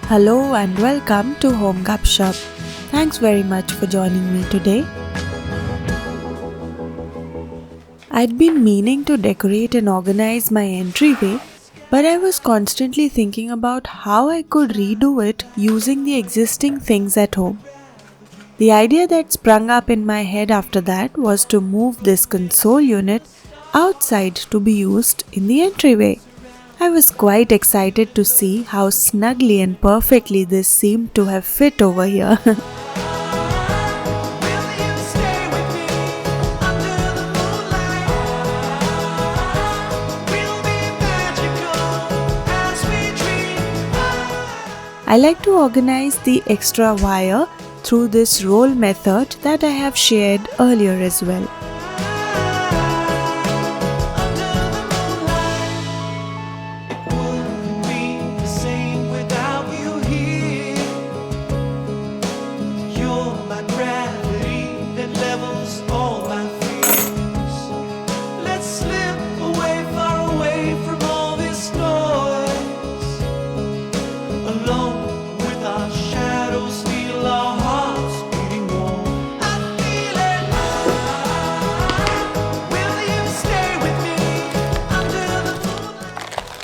Hello and welcome to Home Cup Shop. Thanks very much for joining me today. I'd been meaning to decorate and organize my entryway, but I was constantly thinking about how I could redo it using the existing things at home. The idea that sprung up in my head after that was to move this console unit outside to be used in the entryway. I was quite excited to see how snugly and perfectly this seemed to have fit over here. I like to organize the extra wire through this roll method that I have shared earlier as well.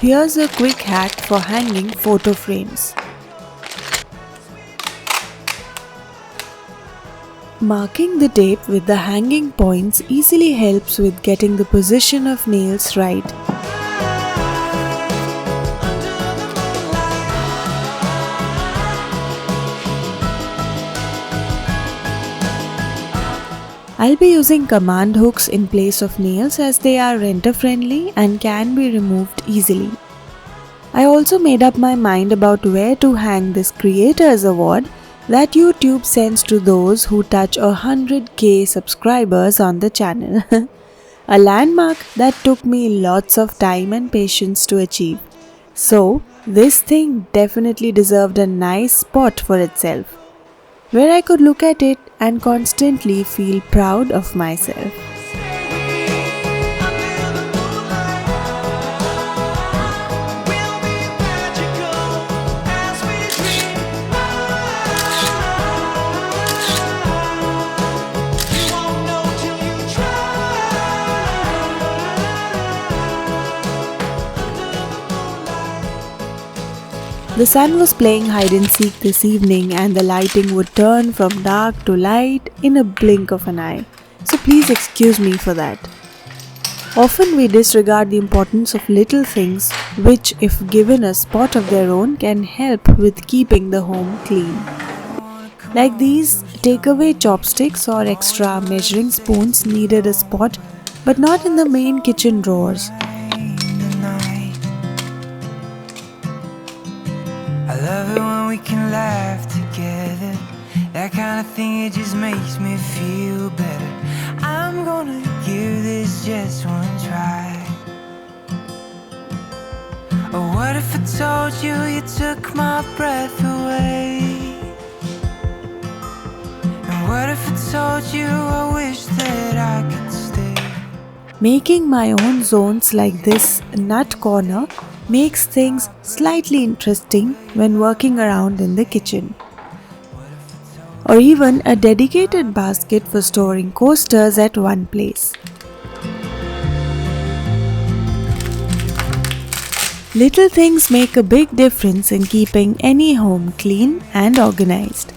Here's a quick hack for hanging photo frames. Marking the tape with the hanging points easily helps with getting the position of nails right. I'll be using command hooks in place of nails as they are renter friendly and can be removed easily. I also made up my mind about where to hang this Creators Award that YouTube sends to those who touch 100k subscribers on the channel. A landmark that took me lots of time and patience to achieve. So, this thing definitely deserved a nice spot for itself, where I could look at it and constantly feel proud of myself. The sun was playing hide and seek this evening and the lighting would turn from dark to light in a blink of an eye. So please excuse me for that. Often we disregard the importance of little things which, if given a spot of their own, can help with keeping the home clean. Like these takeaway chopsticks or extra measuring spoons needed a spot but not in the main kitchen drawers. I love it when we can laugh together. That kind of thing, it just makes me feel better. I'm gonna give this just one try. Oh, what if I told you you took my breath away? And what if I told you I wish that I could stay? Making my own zones like this nut corner makes things slightly interesting when working around in the kitchen. Or even a dedicated basket for storing coasters at one place. Little things make a big difference in keeping any home clean and organized.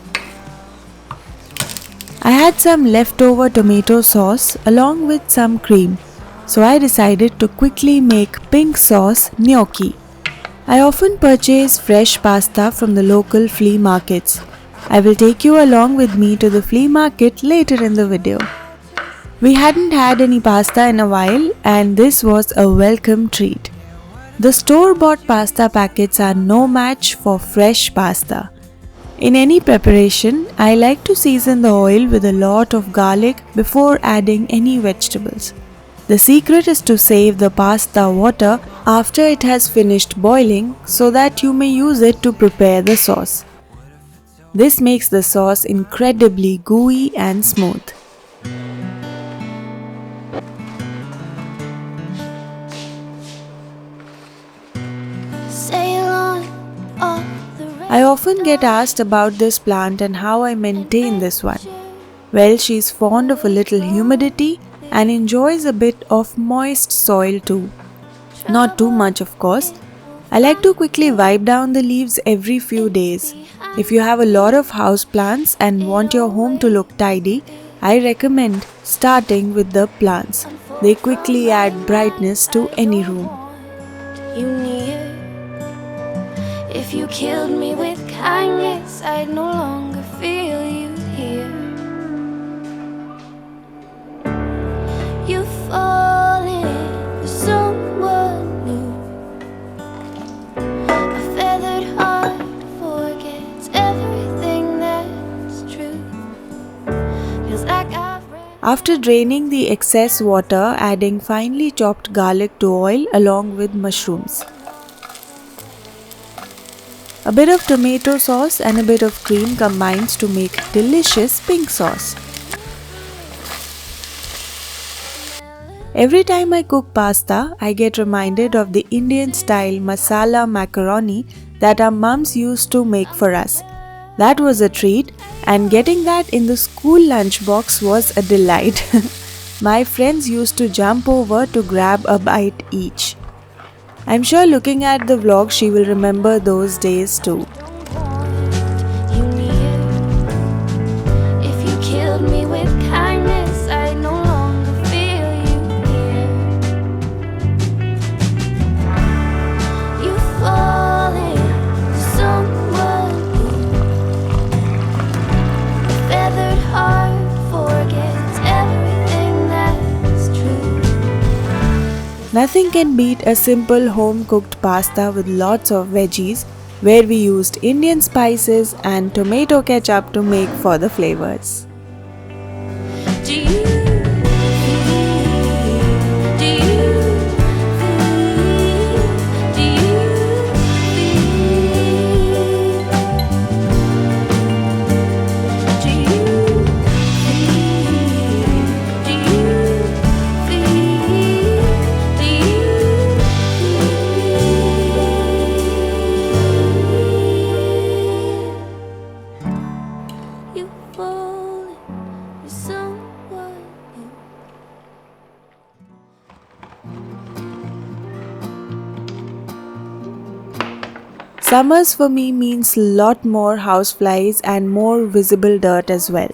I had some leftover tomato sauce along with some cream, so I decided to quickly make pink sauce gnocchi. I often purchase fresh pasta from the local flea markets. I will take you along with me to the flea market later in the video. We hadn't had any pasta in a while and this was a welcome treat. The store-bought pasta packets are no match for fresh pasta. In any preparation, I like to season the oil with a lot of garlic before adding any vegetables. The secret is to save the pasta water after it has finished boiling so that you may use it to prepare the sauce. This makes the sauce incredibly gooey and smooth. I often get asked about this plant and how I maintain this one. Well, she's fond of a little humidity and enjoys a bit of moist soil too. Not too much, of course. I like to quickly wipe down the leaves every few days. If you have a lot of houseplants and want your home to look tidy, I recommend starting with the plants. They quickly add brightness to any room. You near. If you killed me with kindness, I'd no longer feel you here. You fall in for someone new. A feathered heart forgets everything that's true. Feels like I've read. After draining the excess water, adding finely chopped garlic to oil along with mushrooms. A bit of tomato sauce and a bit of cream combines to make delicious pink sauce. Every time I cook pasta, I get reminded of the Indian style masala macaroni that our mums used to make for us. That was a treat, and getting that in the school lunchbox was a delight. My friends used to jump over to grab a bite each. I'm sure looking at the vlog she will remember those days too. You near. If you killed me with kindness, I no longer feel you here. You fall into someone new. A feathered heart forgets everything that's true. Nothing can beat a simple home-cooked pasta with lots of veggies, where we used Indian spices and tomato ketchup to make for the flavors. Do you feel? Do you feel? Do you feel? Do you feel? Do you feel? Do you fall for someone new? Summers for me means lot more houseflies and more visible dirt as well.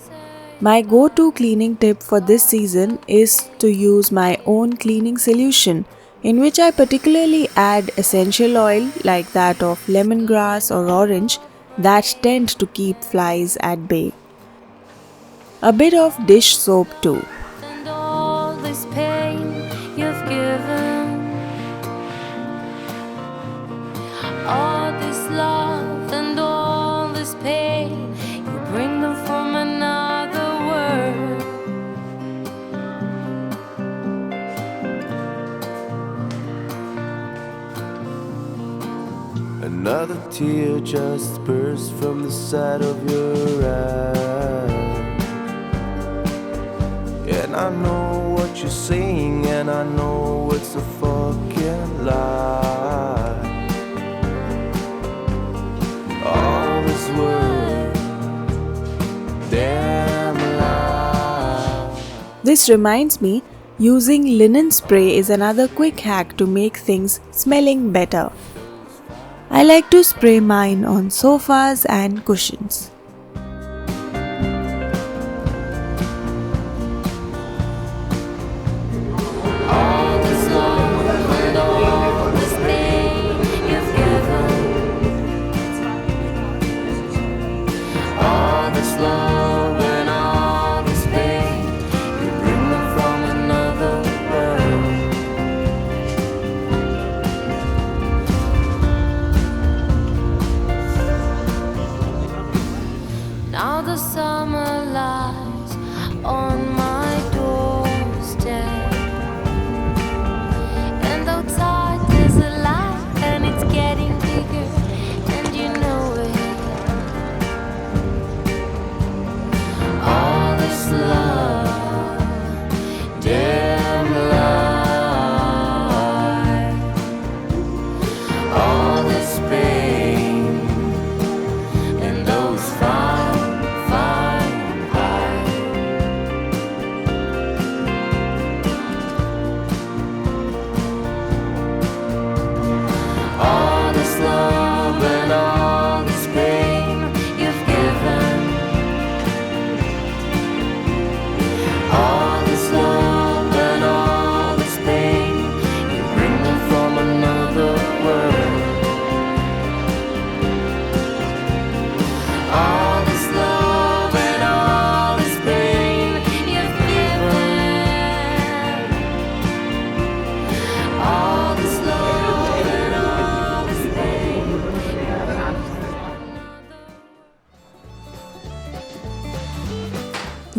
My go-to cleaning tip for this season is to use my own cleaning solution, in which I particularly add essential oil like that of lemongrass or orange that tend to keep flies at bay. A bit of dish soap too. And all this pain you've given, all this love and all this pain, you bring them from another world. Another tear just burst from the side of your eye. And I know what you're saying, and I know it's a fucking lie. All this word, damn lie. This reminds me, using linen spray is another quick hack to make things smelling better. I like to spray mine on sofas and cushions. All this love and all this pain you've given, all this love and all this pain, you bring them from another world.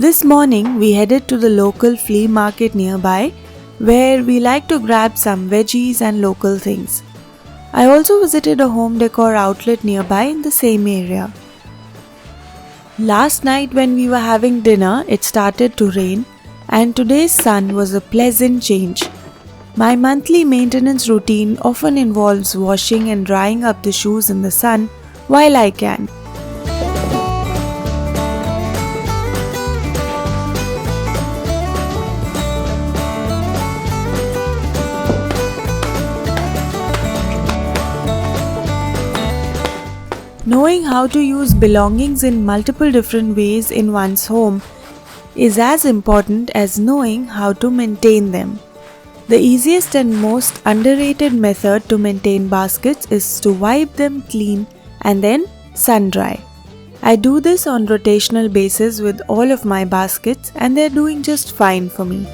This morning we headed to the local flea market nearby where we like to grab some veggies and local things. I also visited a home decor outlet nearby in the same area. Last night when we were having dinner, it started to rain and today's sun was a pleasant change. My monthly maintenance routine often involves washing and drying up the shoes in the sun while I can. Knowing how to use belongings in multiple different ways in one's home is as important as knowing how to maintain them. The easiest and most underrated method to maintain baskets is to wipe them clean and then sun dry. I do this on rotational basis with all of my baskets and they're doing just fine for me.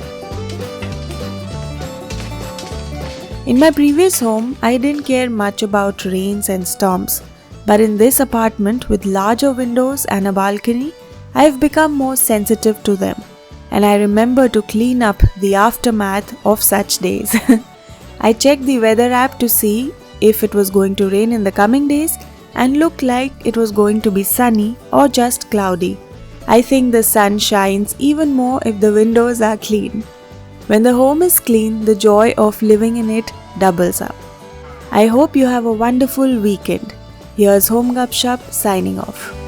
In my previous home, I didn't care much about rains and storms. But in this apartment with larger windows and a balcony, I have become more sensitive to them and I remember to clean up the aftermath of such days. I checked the weather app to see if it was going to rain in the coming days and looked like it was going to be sunny or just cloudy. I think the sun shines even more if the windows are clean. When the home is clean, the joy of living in it doubles up. I hope you have a wonderful weekend. Here's Home Gupshup signing off.